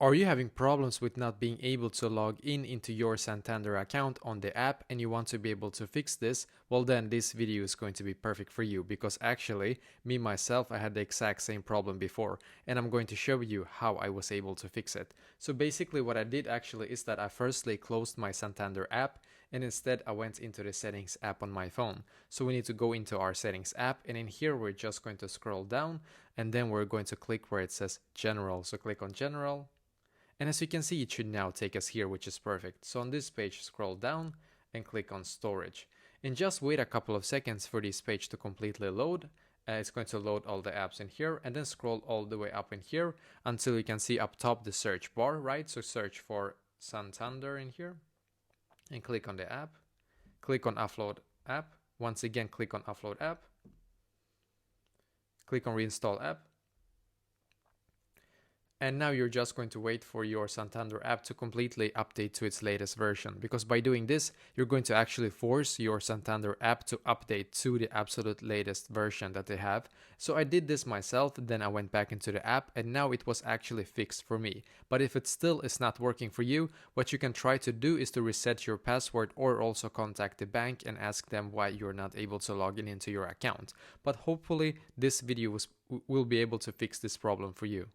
Are you having problems with not being able to log in into your Santander account on the app and you want to be able to fix this? Well, then this video is going to be perfect for you, because actually me myself, I had the exact same problem before, and I'm going to show you how I was able to fix it. So basically what I did actually is that I firstly closed my Santander app, and instead I went into the settings app on my phone. So we need to go into our settings app, and in here we're just going to scroll down, and then we're going to click where it says general. So click on general. And as you can see, it should now take us here, which is perfect. So on this page, scroll down and click on storage. And just wait a couple of seconds for this page to completely load. It's going to load all the apps in here, and then scroll all the way up in here until you can see up top the search bar, right? So search for Santander in here and click on the app. Click on upload app. Once again, click on upload app. Click on reinstall app. And now you're just going to wait for your Santander app to completely update to its latest version, because by doing this, you're going to actually force your Santander app to update to the absolute latest version that they have. So I did this myself, then I went back into the app, and now it was actually fixed for me. But if it still is not working for you, what you can try to do is to reset your password, or also contact the bank and ask them why you're not able to log in into your account. But hopefully this video will be able to fix this problem for you.